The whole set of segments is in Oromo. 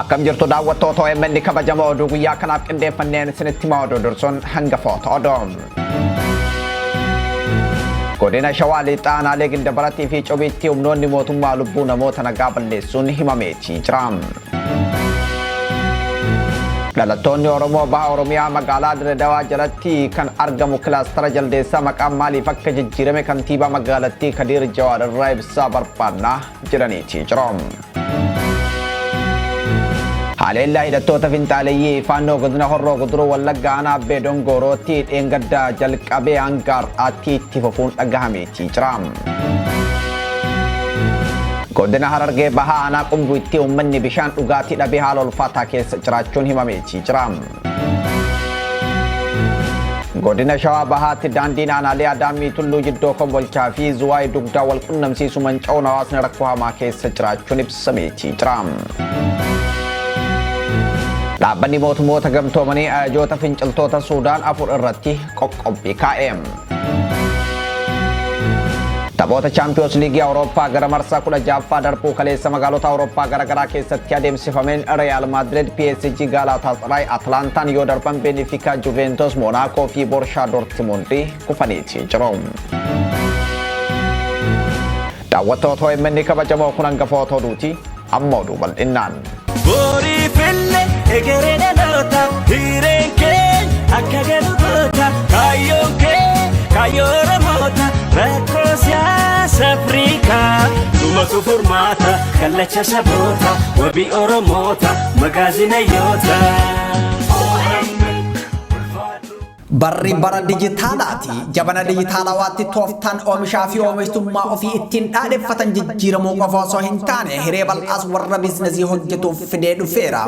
Akkam jirtu daawwattoota OMN kabajamoo oduu guyyaa kanaaf qindeeffanneen isinitti himaa oduu dursuun hangafoota oduun. Godina Shawaa Lixaa aanaalee Gindabaratii fi Cobiitti humnoonni mootummaa lubbuu namoota nagaa balleessuun himameetii jira. Dhalattoonni Oromoo baha Oromiyaa magaalaa Dirree Dhawaa jalatti kan argamu kilaastara Jaldeessaa maqaan maaliif akka jijjiirame kantiibaa magaalattii Dirree Dhawaa irraa ibsaa barbaannaa jedhaniitii jiru. Haleellaa hidhattoota finxaaleeyyii faannoo godina Horroo Guduruu Wallagga aanaa Abbee Dongorootti dheengaddaa jalqabee hanga har'aatti itti fufuun dhagahameetii jira. Godina Harargee bahaa aanaa Qumbuutti ummanni bishaan dhugaatii dhabee haala ulfaataa keessa jiraachuun himameetii jira. Godina Shawaa bahaatti daandiin aanaalee Adaamii Tulluu Jiddoo Kombolchaa fi Zuwaay dugdaa wal qunnamsiisu manca'uun hawaasni rakkoo hamaa keessa jiraachuun ibsameetii jira. Dhaabbanni mootummoota gamtoomanii ajajoota finciltoota Suudaan 4 irratti qoqqobbii kaa'e. Taphoota Chaampiyoonsii liigii Awrooppaa gara marsaa 16ffaa darbuu kaleessa magaalota Awrooppaa garaagaraa keessatti adeemsifameen Real Madrid, PSG, Galatasaray, Atlantaan yoo darban Benfica, Juventus, Monaco fi Borussia Dortmund kufaniitii jiru. Daawwattoota OMN kabajamoo kun hangafoota oduuti amma oduu bal'innaan. Bori fille egerene nota hirenke akagelu kota kayora mota rekosia Afrika tuma tu formata kallacha sabota wabi oromota magazine yota Barri bara dijitaalaati. Jabana dijitaalawaatti tooftaan oomishaa fi oomishtummaa ofii ittiin dhaadheffatan jijjiiramuu qofa osoo hin taane hiree bal'aas warra biizinasii hojjetuuf fidee dhufeera.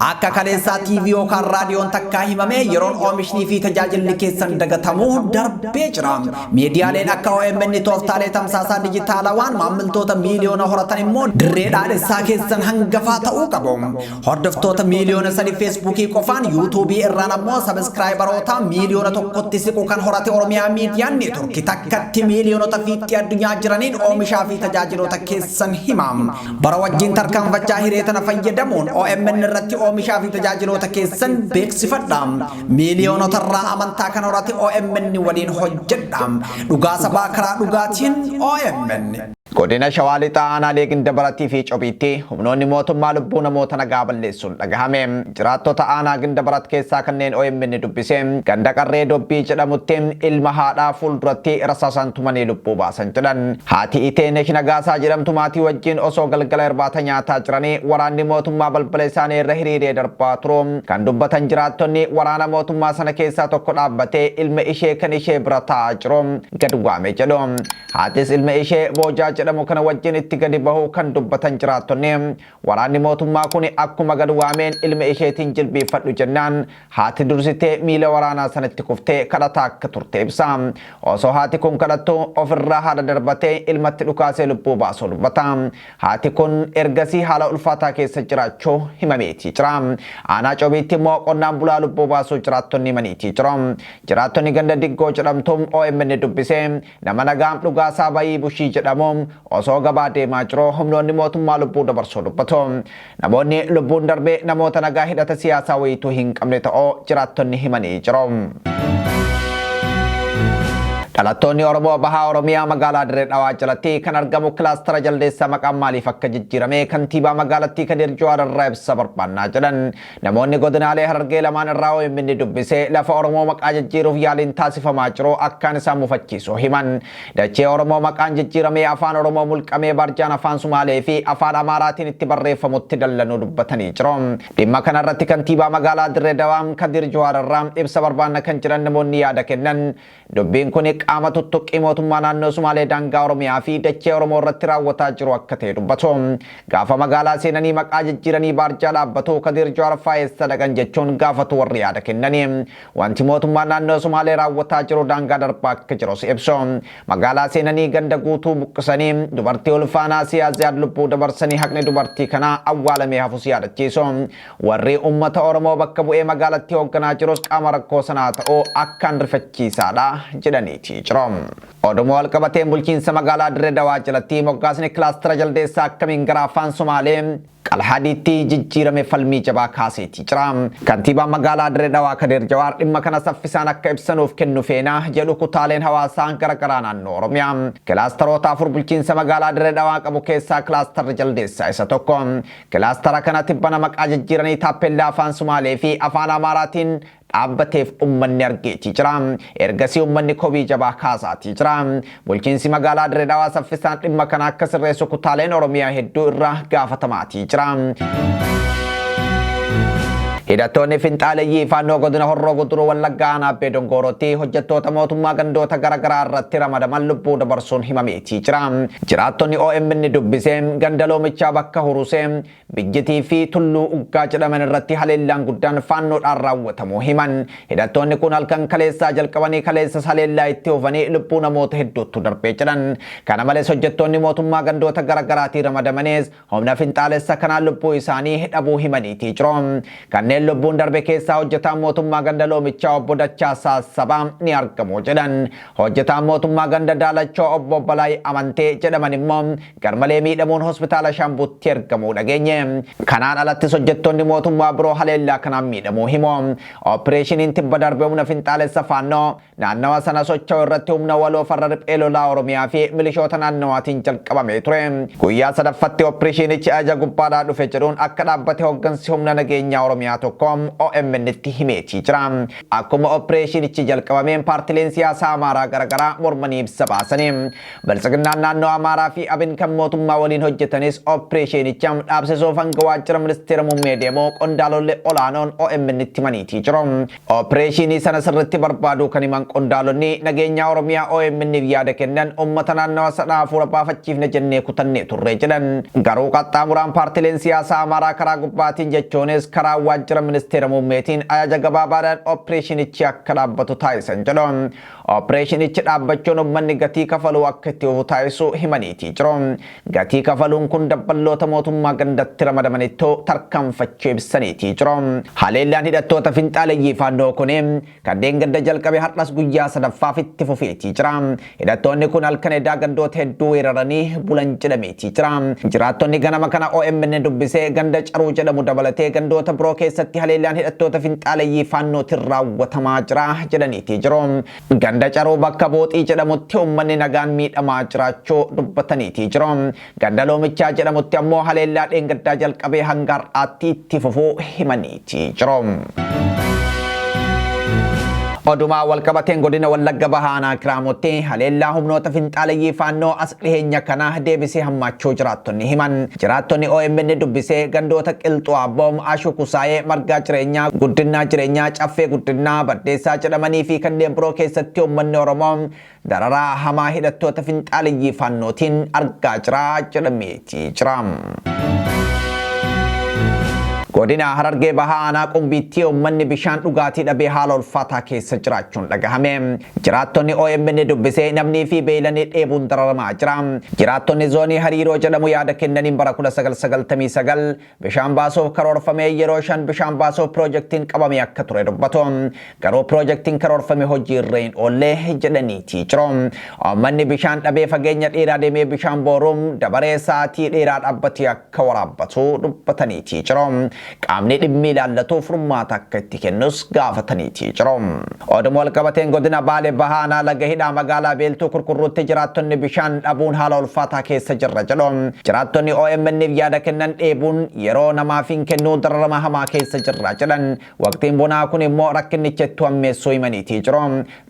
Akka kaleessaa TV yookaan raadiyoon takkaa himamee yeroon oomishnii fi tajaajilli keessan dagatamuu darbee jira. Miidiyaaleen akka OMN tooftaalee tamsaasaa dijitaalawaan maamiltoota miiliyoona horatan immoo dirree dhaadhessaa keessan hangafaa ta'uu qabu. Hordoftoota miiliyoona 3 Feesbuukii qofaan yuutuubii irraan ammoo sabiskiraayibaroota miiliyoona tokkotti siqu kan horate Oromiyaa miidiyaan neetworkii takkatti miiliyoonota fiitti addunyaa jiraniin oomishaa fi tajaajiloota keessan himam. Bara wajjin tarkaanfachaa hiree tana fayyadamuun OMN irratti oomishaa fi tajaajiloota keessan beeksifadha. Miiliyoonota irraa amantaa kan horate OMN waliin hojjedha. Dhugaa sabaa karaa dhugaatiin OMN. Godina Shawaa Lixaa aanaalee Gindabaratii fi Cobiitti humnoonni mootummaa lubbuu namoota nagaa balleessuun dhagahame. Jiraattota aanaa Gindabarat keessaa kanneen OMN dubbise ganda qarree dobbii jedhamutti ilma haadhaa fuulduratti rasaasaan tumanii lubbuu baasan jedhan. Haati Iteenesh Nagaasaa jedhamtu maatii wajjin osoo galgala irbaata nyaataa jiranii waraanni mootummaa balbala isaanii irra hiriiree darbaa turu. Kan dubbatan jiraattonni waraana mootummaa sana keessaa tokko dhaabbatee ilma ishee kan ishee bira taa'aa jiru gad waame jedhu. Haatis ilma ishee Boojaa jedhamu kana wajjin itti gadi bahuu kan dubbatan jiraattonni waraanni mootummaa kun akkuma gad waameen ilma isheetiin jilbeeffadhu jennaan haati dursitee miila waraanaa sanatti kuftee kadhataa akka turte ibsa. Osoo haati kun kadhattu ofirraa haadha darbatee ilmatti dhukaasee lubbuu baasuu dubbata. Haati kun ergasii haala ulfaataa keessa jiraachuu himameetii jira. Aanaa Cobiitti immoo qonnaan bulaa lubbuu baasuu jiraattonni himaniitii jiru. Jiraattonni ganda Diggoo jedhamtu OMN dubbise nama nagaam dhugaasaa bayii bushii jedhamu osoo gabaa deemaa jiru humnoonni mootummaa lubbuu dabarsuu dubbatu. Namoonni lubbuun darbee namoota nagaa hidhata siyaasaa wayituu hin qabne ta'uu jiraattonni himanii jiru. Dhalattoonni Oromoo bahaa Oromiyaa magaalaa Dirree Dhawaa jalatti kan argamu kilaastara Jaldeessaa maqaan maaliif akka jijjiirame kantiibaa magaalattii Dirree Dhawaa irraa ibsa barbaannaa jedhan. Namoonni godinaalee Harargee lamaan irraa OMN dubbise lafa Oromoo maqaa jijjiiruuf yaaliin taasifamaa jiru akkaan isaan mufachiisu himan. Dachee Oromoo maqaan jijjiiramee afaan Oromoo mulqamee barjaan afaan Somaalee fi afaan Amaaraatiin itti barreeffamutti dallanuu dubbatanii jiru. Dhimma kanarratti kantiibaa magaalaa Dirree Dhawaa Dirree Dhawaa irraa ibsa barbaanna kan jiran namoonni yaada kennan. Dubbiin kun qaama tuttuqqii mootummaa naannoo Somaalee daangaa Oromiyaa fi dachee Oromoo irratti raawwataa jiru akka ta'e dubbatu. Gaafa magaalaa seenanii maqaa jijjiiranii barjaa dhaabbatu Dirree Dhawaa faayessa dhaqan jechuun gaafatu warri yaada kennanii. Wanti mootummaa naannoo Somaalee raawwataa jiru daangaa darbaa akka jirus ibsu. Magaalaa seenanii ganda guutuu buqqisanii dubartii ulfaanaa siyaasaan lubbuu dabarsanii haqni dubartii kanaa awwaalamee hafus yaadachiisu. Warri uummata Oromoo bakka bu'ee magaalattii hoogganaa jirus qaama rakkoo sanaa ta'uu akkaan rifachiisaadha jedhaniiti jiru. Oduma walqabateen bulchiinsa magaalaa Dirree Dhawaa jalatti moggaasni kilaastara Jaldeessaa akkamiin gara afaan Somaalee qalhadiitti jijjiirame falmii jabaa kaaseeti jira. Kantiibaa magaalaa Dirree Dhawaa Dirree Dhawaa dhimma kana saffisaan akka ibsanuuf kennu feena jedhu kutaaleen hawaasaa garagaraa naannoo Oromiyaa. Kilaasteroota 4 bulchiinsa magaalaa Dirree Dhawaa qabu keessaa kilaastara Jaldeessaa isa tokko. Kilaastara kanatti bana maqaa jijjiiranii taappellaa afaan Somaalee fi afaan Amaaraatiin dhaabbateef ummanni argeetii jira. Ergasii ummanni kobii jabaa kaasaati jira. Bulchiinsi magaalaa Dirree Dhawaa saffisaan dhimma kana akka sirreessu kutaaleen Oromiyaa hedduu irraa gaafatamaati jira. Hidhattoonni finxaaleeyyii faannoo godina Horroo Guduruu Wallaggaa aanaa Beedongoorootti hojjettoota mootummaa gandoota garagaraa irratti ramadaman lubbuu dabarsuun himameetii jira. Jiraattonni OMN dubbisee ganda loomichaa bakka Hurusee biyyitii fi tulluu uggaa jedhaman irratti haleellaan guddaan faannoodhaan raawwatamuu himan. Hidhattoonni kun halkan kaleessaa jalqabanii kaleessas haleellaa itti oofanii lubbuu namoota hedduutu darbee jedhan. Kana malees hojjettoonni mootummaa gandoota garagaraatii ramadamanis humna finxaalessa kanaan lubbuu isaanii dhabuu himaniitii jiru. Kanneen lubbuun darbe keessaa hojjetaan mootummaa ganda loomichaa obbo Dachaasaa Sabaa ni argamu jedhan. Hojjetaan mootummaa ganda Daalachoo obbo Balaay Amantee jedhaman immoo garmalee miidhamuun hospitaala Shaambuutti argamuu dhageenye. Kanaan alattis hojjettoonni mootummaa biroo haleellaa kanaan miidhamuu himu. Opereeshiniin tibba darbe humna finxaalessa faannoo naannawa sana socho'u irratti humna waloo farra riphee lolaa Oromiyaa fi milishoota naannawaatiin jalqabamee ture. Guyyaa sadaffatti opereeshinichi ajaja gubbaadhaa dhufe jedhuun akka dhaabbate hooggansi humna nageenyaa Oromiyaa OMN itti himeetii jira. Akkuma opereeshinichi jalqabameen paartileen siyaasaa Amaaraa garagaraa mormanii ibsa baasanii. Biltsiginnaan naannoo Amaaraa fi Abin kan mootummaa waliin hojjetanis opereeshinicha dhaabsisuuf hanga waajjira ministeera muummee deemuu qondaalonni olaanoon OMN itti himaniitii jiru. Opereeshinii sana sirriitti barbaaduu kan himan qondaalonni nageenya Oromiyaa OMN'if yaada kennan uummata naannawa sanaa hafuura baafachiifne jennee kutannee turre jedhan. Garuu qaxxaamuraan paartileen siyaasaa Amaaraa karaa gubbaatiin jechuunis karaa waajjira ministeera muummeetiin ajaja gabaabaadhaan opereeshinichi akka dhaabbatu taasisan jedhu. Opereeshinichi dhaabbachuun uummanni gatii kafaluu akka itti ofu taasisuu himaniitii jiru. Gatii kafaluun kun dabballoota mootummaa gandatti ramadamanittuu tarkaanfachuu ibsaniitii jiru. Haleellaan hidhattoota finxaaleeyyii faannoo kun kanneen ganda jalqabe har'as guyyaa sadaffaaf itti fufeetii jira. Hidhattoonni kun halkan edaa gandoota hedduu weeraranii bulan jedhameetii jira. Jiraattonni ganama kana OMN dubbisee ganda caruu jedhamu dabalatee gandoota biroo keessatti haleellaan hidhattoota finxaaleeyyii faannootiin raawwatamaa jira jedhaniitii jiru. Ganda caruu bakka booxii jedhamutti uummanni nagaan miidhamaa jiraachuu dubbataniitii jiru. Ganda loomichaa jedhamutti ammoo haleellaa dheengaddaa jalqabee hanga har'aatti itti fufuu himaniitii jiru. Odumaa walqabateen godina Wallagga Bahaanaa Kiraamutti haleellaa humnoota finxaaleeyyii faannoo as dhiheenya kana deebisee hammaachuu jiraattonni himan. Jiraattonni OMN dubbisee gandoota Qilxuu Abboom, Ashuu Kusaayee, Margaa Jireenyaa, Guddinaa Jireenyaa, Caffee Guddinaa, Baddeessaa jedhamanii fi kanneen biroo keessatti uummanni Oromoo dararaa hamaa hidhattoota finxaaleeyyii faannootiin argaa jira jedhameetii jira. Godina Harargee Bahaanaa Qumbiitti uummanni bishaan dhugaatii dhabee haala ulfaataa keessa jiraachuun dhagahame. Jiraattonni OMN dubbisee namnii fi beeylanii dheebuun dararamaa jira. Jiraattonni zoonii Hariiroo jedhamu yaada kennaniin bara 1999 bishaan baasuuf karoorfamee yeroo 5 bishaan baasuuf piroojeektiin qabame akka ture dubbatu. Garuu piroojeektiin karoorfame hojii irra hin oolle jedhaniitii jiru. Uummanni bishaan dhabee fageenya dheeraa deemee bishaan booruun dabaree sa'aatii dheeraa dhaabbatee akka waraabbatu dubbataniitii jiru. Qaamni dhimmi ilaallatu furmaata akka itti kennus gaafataniitii jiru. Oduma walqabateen godina Baalee Bahaanaa laga hidhaa magaalaa Beeltuu Kurkurruutti jiraattonni bishaan dhabuun haala ulfaataa keessa jirra jedhu. Jiraattonni OMN'if yaada kennan dheebuun yeroo namaaf hin kennuu dararama hamaa keessa jirra jedhan. Waqtiin bonaa kun immoo rakkinicha itti hammeessuu himaniitii jiru.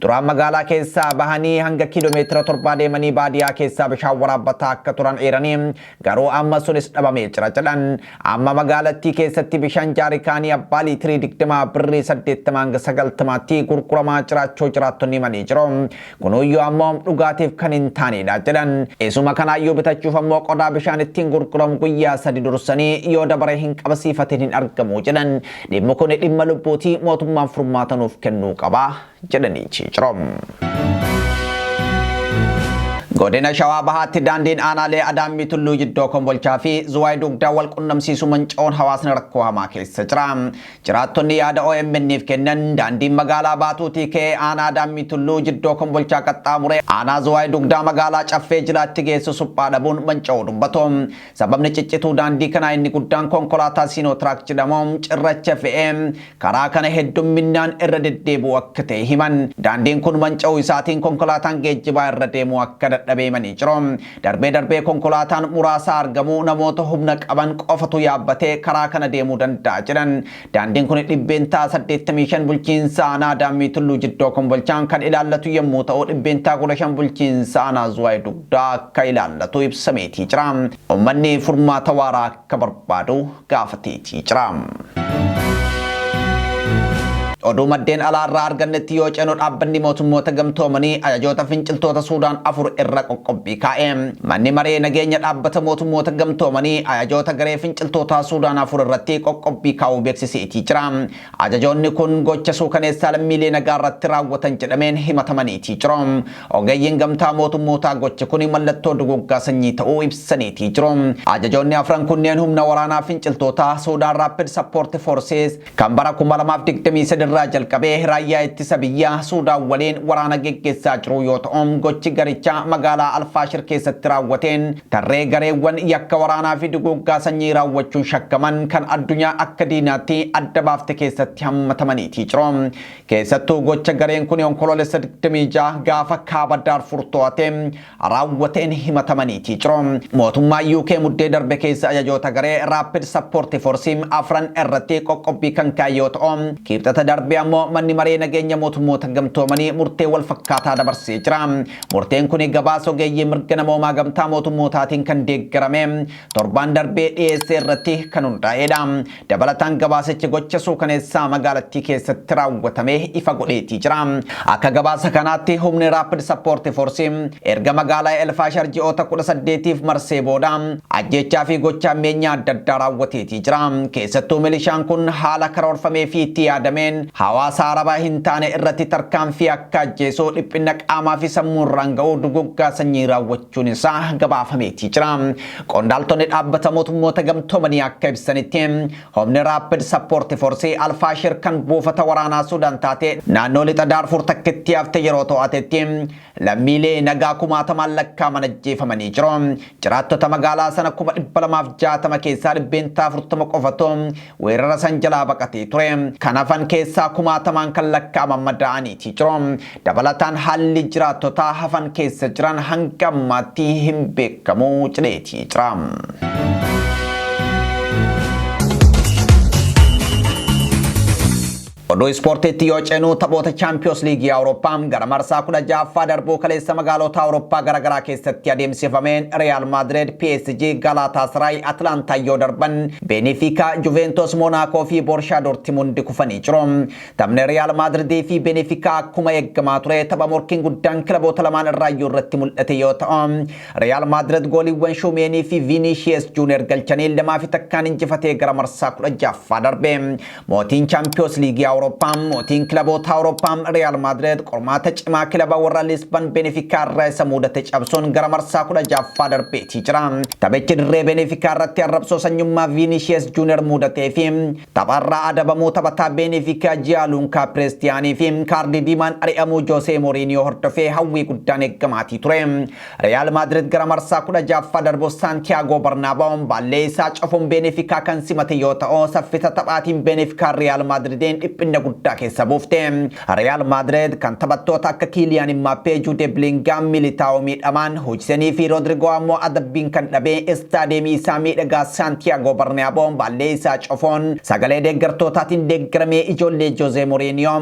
Duraan magaalaa keessaa bahanii hanga kiiloomeetira 7 deemanii baadiyyaa keessaa bishaan waraabbataa akka turan eeranii garuu amma sunis dhabamee jira jedhan. Amma magaalattii keessatti bishaan jaarikaanii abbaa liitirii 20 birrii 80 hanga 90tti gurguramaa jiraachuu jiraattonni himanii jiru. Kunuyyuu ammoo dhugaatiif kan hin taanedha jedhan. Eesuma kanaayyuu bitachuuf ammoo qodaa bishaan ittiin gurguramu guyyaa 3 dursanii yoo dabaree hin qabsiifatin hin argamu jedhan. Dhimmi kun dhimma lubbuutii mootummaan furmaata nuuf kennuu qaba jedhanii jiru. Godina Shawaa Bahaatti daandiin aanaalee Adaamii Tulluu Jiddoo Kombolchaa fi Zuwaay Dugdaa wal qunnamsiisu manca'uun hawaasni rakkoo hamaa keessa jira. Jiraattonni yaada OMN'if kennan daandiin magaalaa Baatuutii ka'ee aanaa Adaamii Tulluu Jiddoo Kombolchaa qaxxaamuree aanaa Zuwaay Dugdaa magaalaa Caffee Jilaatti geessu suphaa dhabuun manca'uu dubbatu. Sababni ciccituu daandii kanaa inni guddaan konkolaataa Siinootiraak jedhamu cirracha fe'ee karaa kana heddumminaan irra deddeebi'u akka ta'e himan. Daandiin kun manca'uu isaatiin konkolaataan geejjibaa irra deemu akka dadhabeemanii jiru. Darbee konkolaataan muraasa argamu namoota humna qaban qofatu yaabbatee karaa kana deemuu danda'a jedhan. Daandiin kun dhibbeentaa 85 bulchiinsa aanaa Adaamii Tulluu Jiddoo Kombolchaan kan ilaallatu yommuu ta'u dhibbeentaa 15 bulchiinsa aanaa Zuwaay Dugdaa akka ilaallatu ibsameetii jira. Ummanni furmaata waaraa akka barbaadu gaafateetii jira. Oduu maddeen alaarraa argannetti yoo ceenu dhaabbanni mootummoota gamtoomanii ajajoota finciltoota Suudaan 4 irra qoqqobbii kaa'e. Manni maree nageenya dhaabbata mootummoota gamtoomanii ajajoota garee finciltoota Suudaan 4 irratti qoqqobbii kaa'uu beeksiseetii jira. Ajajoonni kun gocha suukaneessaa lammiilee nagaa irratti raawwatan jedhameen himatamaniitii jiru. Ogeeyyiin gamtaa mootummootaa gochi kun mallattoo duguggaa sanyii ta'uu ibsaniitii jiru. Ajajoonni afran kunneen humna waraanaa finciltoota Suudaan Rapid Support Forces kan bara 2023 irraa jalqabee raayyaa ittisa biyyaa Suudaan waliin waraana geggeessaa jiru yoo ta'u gochi garichaa magaalaa Alfaashir keessatti raawwateen tarree gareewwan yakka waraanaa fi duguggaa sanyii raawwachuun shakkaman kan addunyaa akka diinaatti adda baafte keessatti hammatamaniitii jiru. Keessattuu gocha gareen kun onkoloolessa 26 gaafa kaaba Daarfur to'ate raawwateen himatamaniitii jiru. Mootummaa UK muddee darbe keessa ajajoota garee Rapid Support Forces afran irratti qoqqobbii kan kaa'e yoo ta'u kibxata darbe ammoo manni maree nageenya mootummoota gamtoomanii murtee wal fakkaataa dabarsee jira. Murteen kun gabaasa ogeeyyii mirga namoomaa gamtaa mootummootaatiin kan deeggarame torbaan darbee dhiyeessee irratti kan hundaa'edha. Dabalataan gabaasichi gocha suukaneessaa magaalattii keessatti raawwatame ifa godheetii jira. Akka gabaasa kanaatti humni Rapid Support Forces erga magaalaa Alfaashir ji'oota 18tiif marsee booda ajjechaa fi gocha ammeenyaa adda addaa raawwateetii jira. Keessattuu milishaan kun haala karoorfamee fi itti yaadameen hawaasa arabaa hin taane irratti tarkaanfii akka ajjeesuu dhiphina qaamaa fi sammuu irraan ga'uu duguggaa sanyii raawwachuun isaa gabaafameetii jira. Qondaaltonni dhaabbata mootummoota gamtoomanii akka ibsanitti humni Rapid Support Forces Alfaashir kan buufata waraanaa Suudaan taate naannoo lixa Daarfur takkitti hafte yeroo to'atetti lammiilee nagaa kumaatamaan lakkaa'aman ajjeefamanii jiru. Jiraattota magaalaa sana 260 keessaa dhibbeentaa 40 qofatu weerara san jalaa baqatee ture. Kan hafan keessaa kumaatamaan kan lakkaa'aman madaa'aniitii jiru. Dabalataan haalli jiraattota hafan keessa jiran hanga ammaatti hin beekamu jedheetii jira. Oduu ispoortiitti yoo ceenu taphoota Chaampiyoonsii liigii Awrooppaan gara marsaa 16ffaa darbuu kaleessa magaalota Awrooppaa garaagaraa keessatti adeemsifameen Real Madrid, PSG, Galatasaray, Atlanta yoo darban Benfica, Juventus, Monaco fi Borussia Dortmund kufanii jiru. Taphni Real Madrid fi Benfica akkuma eeggamaa ture tapha morkiin guddaan kilaboota lamaan irraa irratti mul'ate yoo ta'u Real Madrid gooliiwwan Shumeenii fi Vinicius Junior galchanii 2-1 injifatee gara marsaa 16ffaa darbe. Mootiin Chaampiyoonsii liigii Awrooppaan mootiin kilaboota Awrooppaan Real Madrid qormaata cimaa kilaba warra Lisbon Benfica irraa isa mudate cabsuun gara marsaa 16ffaa darbeetii jira. Taphichi dirree Benfica irratti arrabsoo sanyummaa Vinicius Junior mudatee fi tapharraa adabamuu taphataa Benfica Gianluca Prestianii fi kaardii diimaan ari'amuu Jose Mourinho hordofee hawwii guddaan eeggamaatii ture. Real Madrid gara marsaa 16ffaa darbuu Santiago Bernabéu baallee isaa cufuun Benfica kan simate yoo ta'u saffisa taphaatiin Benfica Real Madrideen dhiphina guddaa keessa buufte. Real Madrid kan taphattoota akka Kylian Mbappé, Jude Bellingham, Militao miidhamaan hojjetanii fi Rodrigo ammoo adabbiin kan dhabee istaadiyeemii isaa miidhagaa Santiago Bernabéu baallee isaa cufuun sagalee deeggartootaatiin deeggaramee ijoollee Jose Mourinho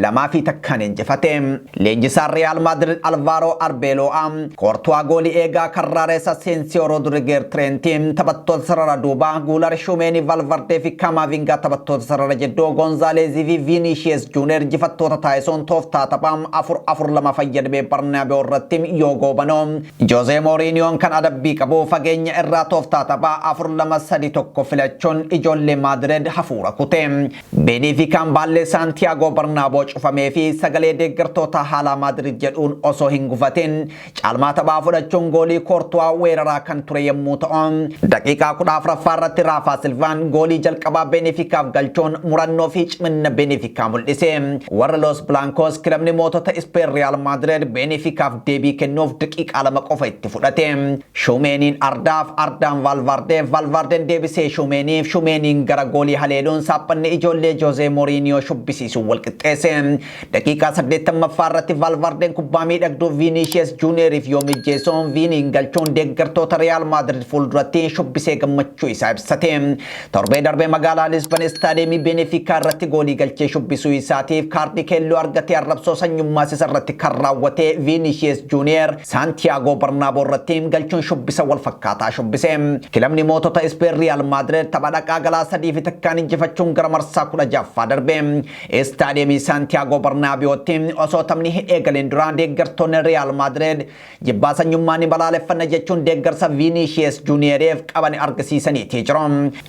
2-1 injifate. Leenjisaan Real Madrid Alvaro Arbeloa Courtois goolii eegaa Carrares Asensio Rodriguez Trentin taphattoota sarara duubaa Gular Shumeni Valverde fi Camavinga taphattoota sarara jeddoo Gonzalez fi Vinicius Junior injifattoota taasisuun tooftaa taphaa 4-4-2 fayyadamee Barnaabeu irratti yoo goobanu. Jose Mourinhoon kan adabbii qabu fageenya irraa tooftaa taphaa 4-2-3-1 filachuun ijoollee Madrid hafuura kute. Beneficaan baallee Santiago Bernabeu cufamee fi sagalee deeggartoota haala Madrid jedhuun osoo hin gufatin caalmaa taphaa fudhachuun goolii Courtois weeraraa kan ture yommuu ta'u daqiiqaa 14 irratti Rafa Silvaan goolii jalqabaa Beneficaaf galchuun murannoo fi cimina Benefica mul'ise. Warra Los Blancos kilabni mootota Spain Real Madrid Beneficaaf deebii kennuuf daqiiqaa 2 qofa itti fudhate. Shumeeniin Ardaaf, Ardaan Valvardeen deebisee Shumeeniin gara goolii haleeluun saaphanni ijoollee Jose Mourinho shubbisiisuun wal qixxeesse. Daqiiqaa 80 irratti Valvardeen kubbaa miidhagduu Vinicius Junioriif yoo mijjeessuun Viniin galchuun deeggartoota Real Madrid fuulduratti shubbisee gammachuu isaa ibsate. Torbee darbee magaalaa Lisbon istaadiyeemii Benefica irratti goolii galchee shubbisuu isaatiif kaardii keelloo argatee arrabsoo sanyummaa isa irratti kan raawwate Vinicius Junior Santiago Bernabeu irratti galchuun shubbisa wal fakkaataa shubbise. Kilabni mootota Spain Real Madrid tapha dhaqaa galaa 3 takkaan injifachuun gara marsaa 16ffaa darbe. Istaadiyeemii Santiago Bernabeutti osoo taphni hin eegaleen dura deeggartoonni Real Madrid jibbaa sanyummaa ni balaaleffanna jechuun deeggarsa Vinicius Junioriif qaban argisiisaniiti jiru.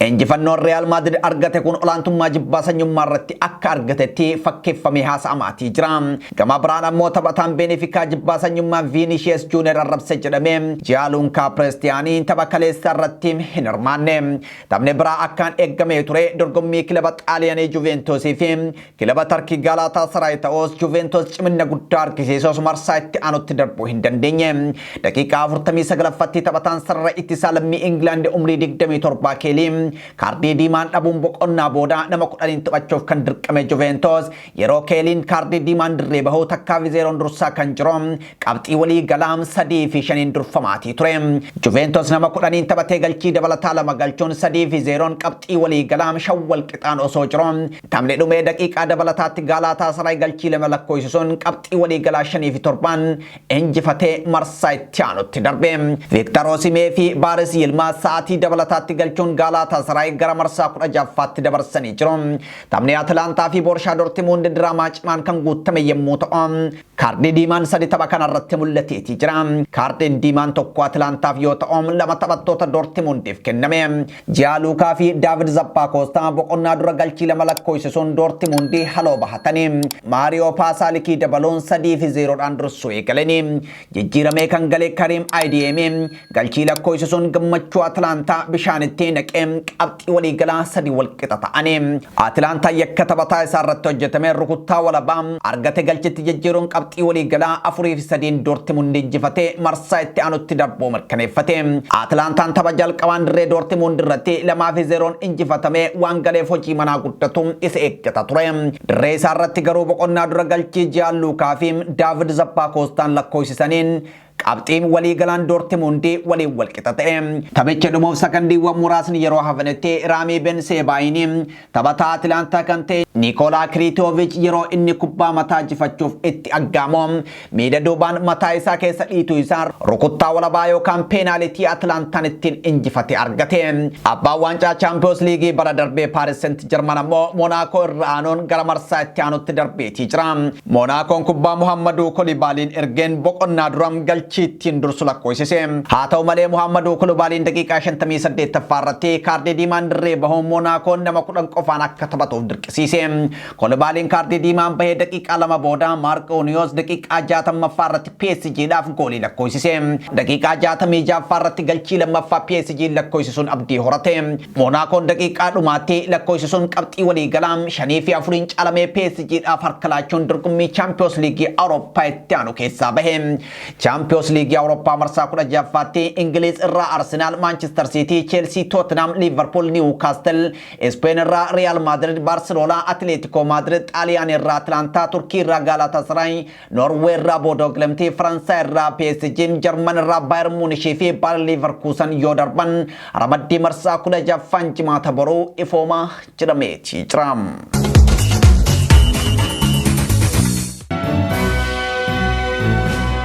Injifannoon Real Madrid argate kun olaantummaa jibbaa sanyummaa irratti akka argatetti fakkeeffamee haasa'amaatii jira. Gama biraan ammoo taphataan Benefica jibbaa sanyummaa Vinicius Junior arrabse jedhamee Gianluca Prestiani tapha kaleessaa irratti hin hirmaanne. Taphni biraa akkaan eeggamee ture dorgommii kilaba Xaaliyaanii Juventusii fi kilaba Tarkii Galatasaray ta'us Juventus cimina guddaa argisiisuus marsaa itti aanutti darbuu hin dandeenye. Daqiiqaa 49ffatti taphataan sarara ittisaa lammii England umrii 27 keelii kaardii diimaan dhabuun boqonnaa booda nama 10 taphachuuf kan dirqame Juventus yeroo keeliin kaardii diimaan dirree bahuu takkaa fi 0 dursaa kan jiru qabxii walii galaa 3 fi 5 durfamaatii ture. Juventus nama 10 taphatee galchii dabalataa 2 galchuun 3 fi 0 qabxii walii galaa 5 wal qixaan osoo jiru. Taphni dhumee daqiiqaa dabalataatti Galatasaray galchii 2 lakkoofsisuun qabxii walii galaa 5 fi 7 injifatee marsaa itti aanutti darbe. Victor Osimhen fi Baris Yilmaz sa'aatii dabalataatti galchuun Galatasaray gara marsaa 16ffaatti dabarsanii jiru. Taphni Atlantaa fi Borussia Dortmund diraamaa cimaan kan guutame yommuu ta'u kaardii diimaan 3 tapha kanarratti mul'ateetii jira. Kaardiin diimaan tokko Atlantaaf yoo ta'u 2 taphattoota Dortmundiif kenname. Gianluca fi David Zappacosta boqonnaa dura galchii 2 lakkoofsisuun Dortmundi haloo bahatanii. Mario Pasalic dabaluun 3 fi 0dhaan dursuu eegalanii. Jijjiiramee kan galee Karim Adeyemi galchii lakkoofsisuun gammachuu Atlantaa bishaanitti naqee qabxii walii galaa 3 wal qixa ta'anii. Atlantaa yakka taphataa isaa irratti hojjetame rukuttaa walabaa argate galchitti jijjiiruun qabxii walii galaa 4 fi 3 Dortmund injifatee marsaa itti aanutti darbuu mirkaneeffate. Atlantaan tapha jalqabaan dirree Dortmund irratti 2 fi 0 injifatame waan galeef hojii manaa guddatu isa eeggata ture. Dirree isaa irratti garuu boqonnaa dura galchii Gianluca fi David Zappacostaan lakkoofsisaniin qabxiin walii galaan Dortmundi waliin wal qixa ta'e. Taphicha dhumuuf sakandiiwwan muraasni yeroo hafanitti Raamii Bensebaayiniin taphataa Atlantaa kan ta'e Nikolaa Kritovic yeroo inni kubbaa mataa jifachuuf itti aggaamu miida duubaan mataa isaa keessa dhiitu isaa rukuttaa walabaa yookaan peenaalitii Atlantaan ittiin injifate argate. Abbaan waancaa Chaampiyoons liigii bara darbee Paris Saint-Germain ammoo Monaakoo irra aanuun gara marsaa itti aanutti darbeetii jira. Monaakoon kubbaa Muhammaduu Kolibaaliin ergeen boqonnaa duram galchiittiin dursu lakkoofsise. Haa ta'u malee Muhammaduu Kolibaaliin daqiiqaa 58ffaa irratti kaardii diimaan dirree bahuun Monaakoon nama 10 qofaan akka taphatuuf dirqisiise. Kolibaaliin kaardii diimaan bahee daqiiqaa 2 booda Marquinhos daqiiqaa 60ffaa irratti PSG'dhaaf goolii lakkoofsise. Daqiiqaa 66ffaa irratti galchii lammaffaa PSG lakkoofsisuun abdii horate. Monaakoon daqiiqaa dhumaatti lakkoofsisuun qabxii walii galaa 5 fi 4 caalamee PSG'dhaaf harka laachuun dorgommii Chaampiyoonsii liigii Awrooppaa itti aanu keessaa bahe. Chaampiyoonsii liigii Awrooppaa marsaa 16ffaatti Ingiliz irraa Arsenaal, Manchester City, Chelsea, Tottenham, Liverpool, Newcastle, Spain irraa Real Madrid, Barcelona, Atletico Madrid, Xaaliyaan irraa Atlanta, Turkii irraa Galatasaray, Norway irraa Bodo Glimt, Faransaay irraa PSG, Jarman irraa Bayern Munich fi Bayer Leverkusen yoo darban ramaddii marsaa 16ffaan jimaata boruu ifoomaa jedhameetii jira.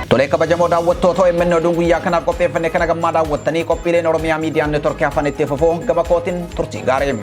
Tole kabajamoo daawwattoota OMN oduun guyyaa kanaaf qopheeffanne kana gammaa daawwattanii qophiileen Oromiyaa Miidiyaa Neetworkii afaan itti fufuu gaba kootiin turtii gaarii.